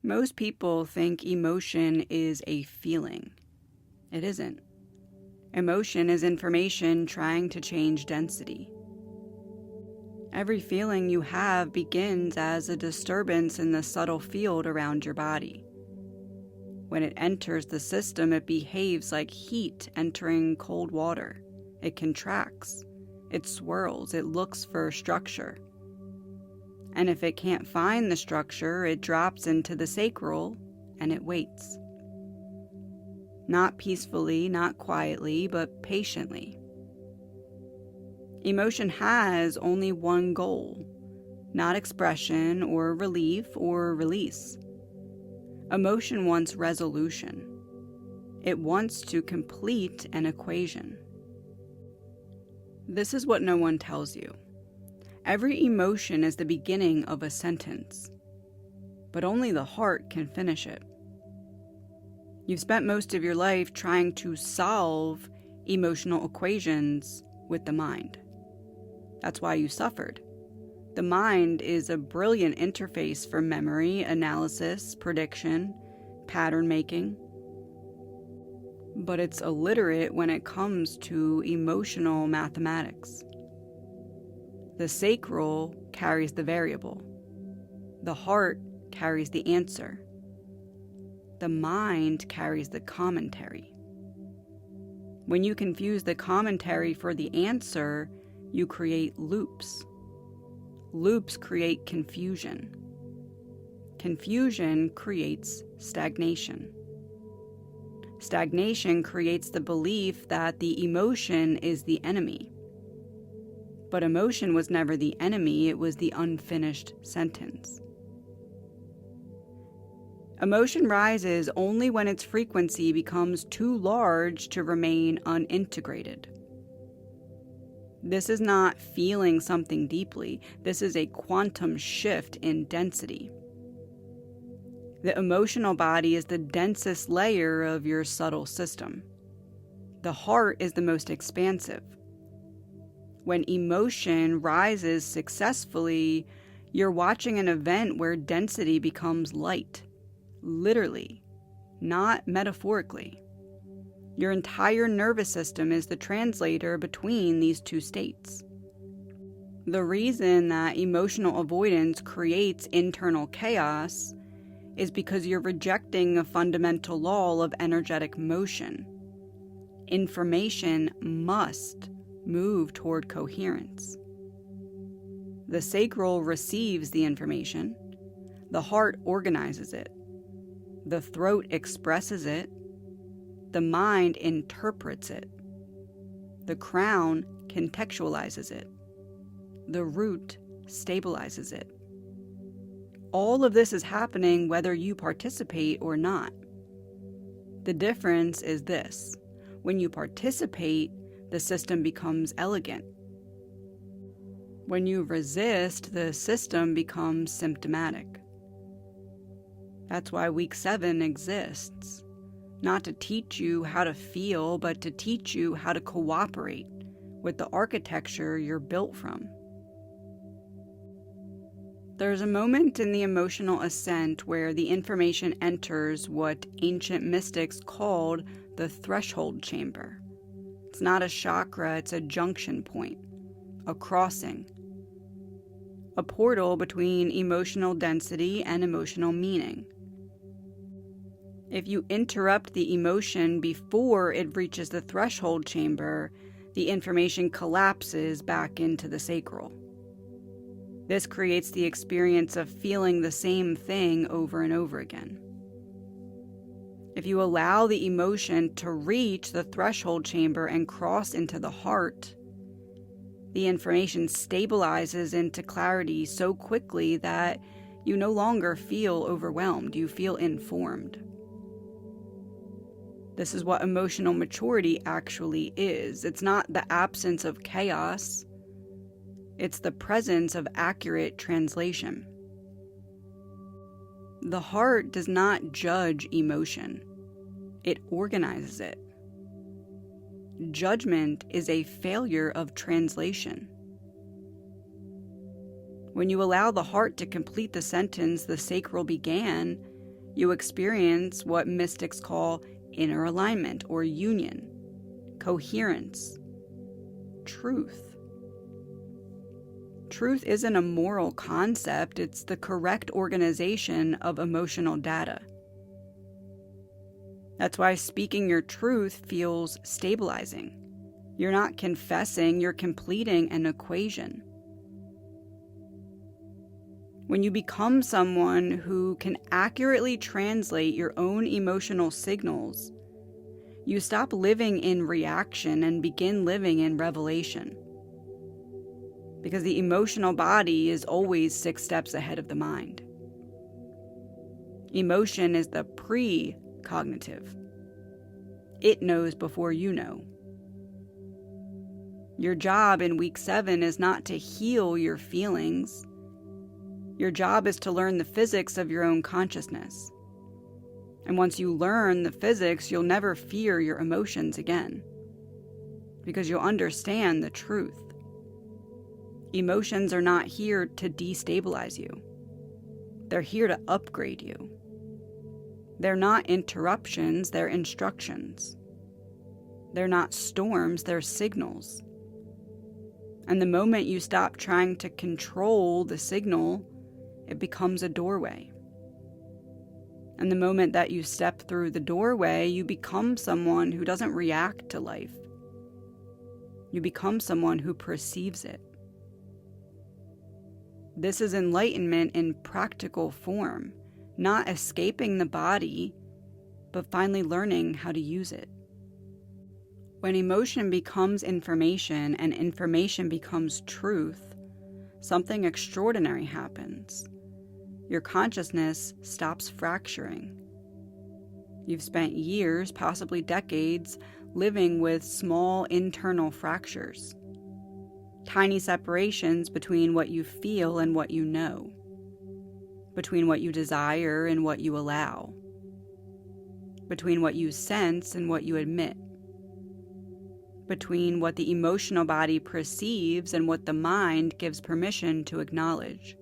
Most people think emotion is a feeling. It isn't. Emotion is information trying to change density. Every feeling you have begins as a disturbance in the subtle field around your body. When it enters the system, it behaves like heat entering cold water. It contracts, it swirls, it looks for structure. And if it can't find the structure, it drops into the sacral and it waits. Not peacefully, not quietly, but patiently. Emotion has only one goal, not expression or relief or release. Emotion wants resolution. It wants to complete an equation. This is what no one tells you. Every emotion is the beginning of a sentence, but only the heart can finish it. You've spent most of your life trying to solve emotional equations with the mind. That's why you suffered. The mind is a brilliant interface for memory, analysis, prediction, pattern making. But it's illiterate when it comes to emotional mathematics. The sacral carries the variable. The heart carries the answer. The mind carries the commentary. When you confuse the commentary for the answer, you create loops. Loops create confusion. Confusion creates stagnation. Stagnation creates the belief that the emotion is the enemy. But emotion was never the enemy, it was the unfinished sentence. Emotion rises only when its frequency becomes too large to remain unintegrated. This is not feeling something deeply. This is a quantum shift in density. The emotional body is the densest layer of your subtle system. The heart is the most expansive. When emotion rises successfully, you're watching an event where density becomes light. Literally, not metaphorically. Your entire nervous system is the translator between these two states. The reason that emotional avoidance creates internal chaos is because you're rejecting a fundamental law of energetic motion. Information must move toward coherence. The sacral receives the information. The heart organizes it. The throat expresses it. The mind interprets it. The crown contextualizes it. The root stabilizes it. All of this is happening whether you participate or not. The difference is this: when you participate, the system becomes elegant. When you resist, the system becomes symptomatic. That's why week 7 exists. Not to teach you how to feel, but to teach you how to cooperate with the architecture you're built from. There's a moment in the emotional ascent where the information enters what ancient mystics called the threshold chamber. It's not a chakra, it's a junction point, a crossing, a portal between emotional density and emotional meaning. If you interrupt the emotion before it reaches the threshold chamber, the information collapses back into the sacral. This creates the experience of feeling the same thing over and over again. If you allow the emotion to reach the threshold chamber and cross into the heart, the information stabilizes into clarity so quickly that you no longer feel overwhelmed, you feel informed. This is what emotional maturity actually is. It's not the absence of chaos. It's the presence of accurate translation. The heart does not judge emotion. It organizes it. Judgment is a failure of translation. When you allow the heart to complete the sentence the sacral began, you experience what mystics call inner alignment or union, coherence, truth. Truth isn't a moral concept, it's the correct organization of emotional data. That's why speaking your truth feels stabilizing. You're not confessing, you're completing an equation. When you become someone who can accurately translate your own emotional signals, you stop living in reaction and begin living in revelation. Because the emotional body is always 6 steps ahead of the mind. Emotion is the pre-cognitive. It knows before you know. Your job in week 7 is not to heal your feelings. Your job is to learn the physics of your own consciousness. And once you learn the physics, you'll never fear your emotions again. Because you'll understand the truth. Emotions are not here to destabilize you. They're here to upgrade you. They're not interruptions, they're instructions. They're not storms, they're signals. And the moment you stop trying to control the signal, it becomes a doorway. And the moment that you step through the doorway, you become someone who doesn't react to life. You become someone who perceives it. This is enlightenment in practical form, not escaping the body, but finally learning how to use it. When emotion becomes information and information becomes truth, something extraordinary happens. Your consciousness stops fracturing. You've spent years, possibly decades, living with small internal fractures. Tiny separations between what you feel and what you know. Between what you desire and what you allow. Between what you sense and what you admit. Between what the emotional body perceives and what the mind gives permission to acknowledge.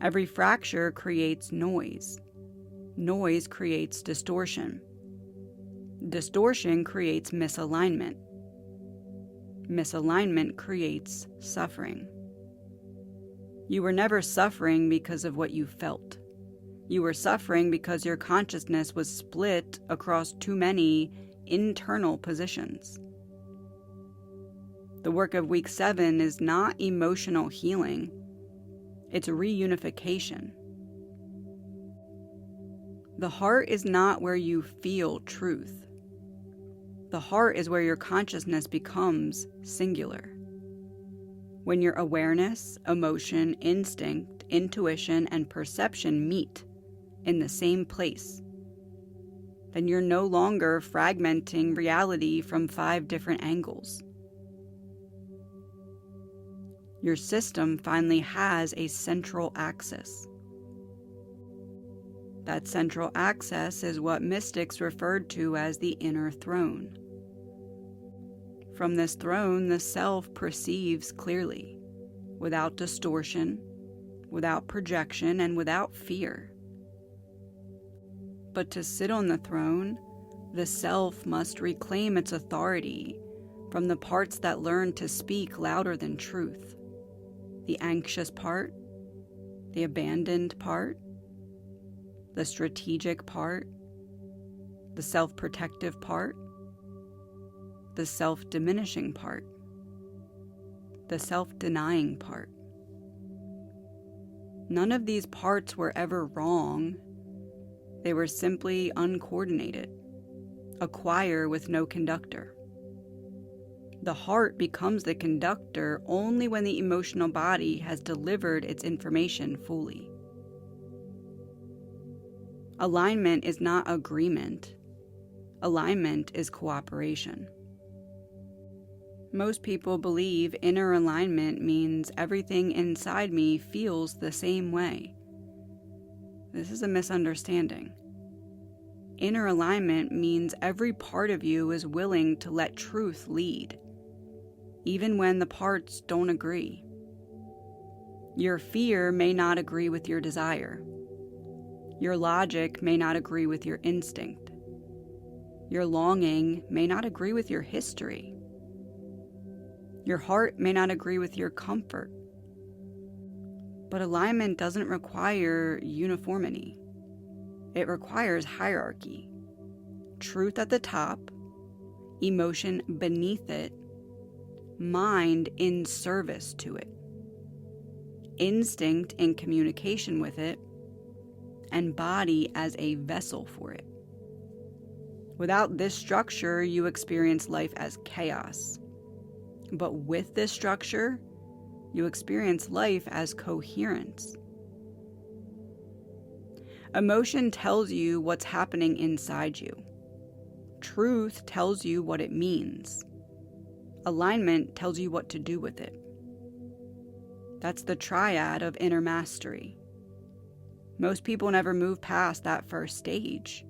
Every fracture creates noise. Noise creates distortion. Distortion creates misalignment. Misalignment creates suffering. You were never suffering because of what you felt. You were suffering because your consciousness was split across too many internal positions. The work of week 7 is not emotional healing. It's reunification. The heart is not where you feel truth. The heart is where your consciousness becomes singular. When your awareness, emotion, instinct, intuition, and perception meet in the same place, then you're no longer fragmenting reality from 5 different angles. Your system finally has a central axis. That central axis is what mystics referred to as the inner throne. From this throne, the self perceives clearly, without distortion, without projection, and without fear. But to sit on the throne, the self must reclaim its authority from the parts that learn to speak louder than truth. The anxious part, the abandoned part, the strategic part, the self-protective part, the self-diminishing part, the self-denying part. None of these parts were ever wrong. They were simply uncoordinated, a choir with no conductor. The heart becomes the conductor only when the emotional body has delivered its information fully. Alignment is not agreement. Alignment is cooperation. Most people believe inner alignment means everything inside me feels the same way. This is a misunderstanding. Inner alignment means every part of you is willing to let truth lead, even when the parts don't agree. Your fear may not agree with your desire. Your logic may not agree with your instinct. Your longing may not agree with your history. Your heart may not agree with your comfort. But alignment doesn't require uniformity. It requires hierarchy. Truth at the top, emotion beneath it, mind in service to it, instinct in communication with it, and body as a vessel for it. Without this structure, you experience life as chaos. But with this structure, you experience life as coherence. Emotion tells you what's happening inside you. Truth tells you what it means. Alignment tells you what to do with it. That's the triad of inner mastery. Most people never move past that first stage.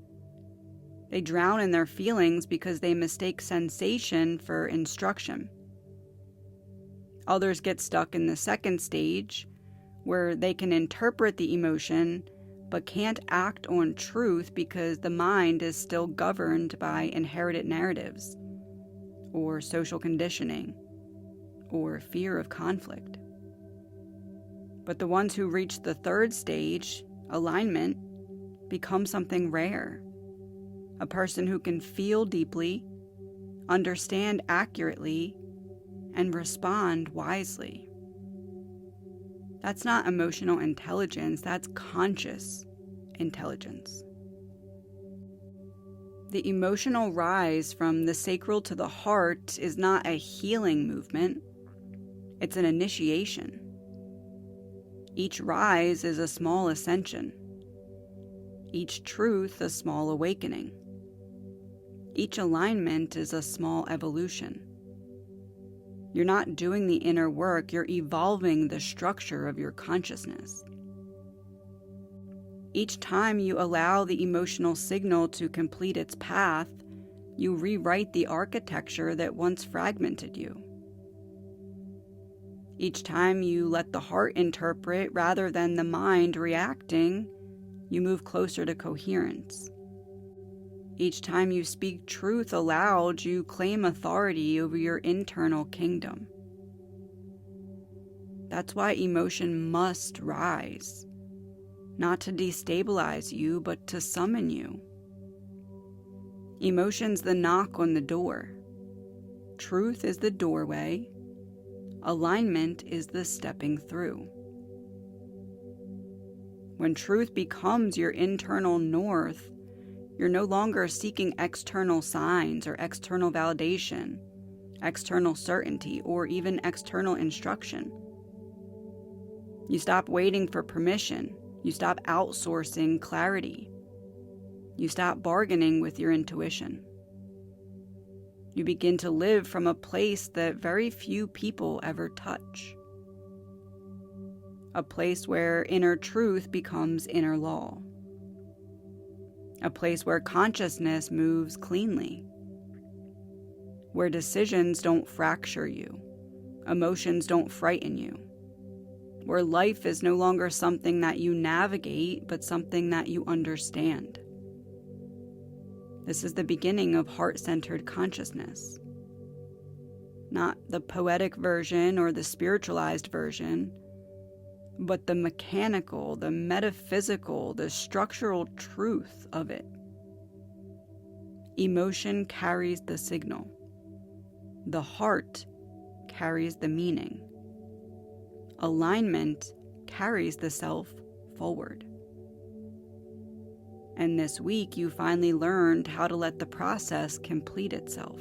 They drown in their feelings because they mistake sensation for instruction. Others get stuck in the second stage, where they can interpret the emotion but can't act on truth because the mind is still governed by inherited narratives, or social conditioning, or fear of conflict. But the ones who reach the third stage, alignment, become something rare. A person who can feel deeply, understand accurately, and respond wisely. That's not emotional intelligence, that's conscious intelligence. The emotional rise from the sacral to the heart is not a healing movement, it's an initiation. Each rise is a small ascension. Each truth a small awakening. Each alignment is a small evolution. You're not doing the inner work, you're evolving the structure of your consciousness. Each time you allow the emotional signal to complete its path, you rewrite the architecture that once fragmented you. Each time you let the heart interpret rather than the mind reacting, you move closer to coherence. Each time you speak truth aloud, you claim authority over your internal kingdom. That's why emotion must rise, not to destabilize you, but to summon you. Emotion's the knock on the door. Truth is the doorway. Alignment is the stepping through. When truth becomes your internal north, you're no longer seeking external signs or external validation, external certainty, or even external instruction. You stop waiting for permission. You stop outsourcing clarity. You stop bargaining with your intuition. You begin to live from a place that very few people ever touch. A place where inner truth becomes inner law. A place where consciousness moves cleanly. Where decisions don't fracture you. Emotions don't frighten you. Where life is no longer something that you navigate, but something that you understand. This is the beginning of heart-centered consciousness. Not the poetic version or the spiritualized version, but the mechanical, the metaphysical, the structural truth of it. Emotion carries the signal. The heart carries the meaning. Alignment carries the self forward. And this week you finally learned how to let the process complete itself.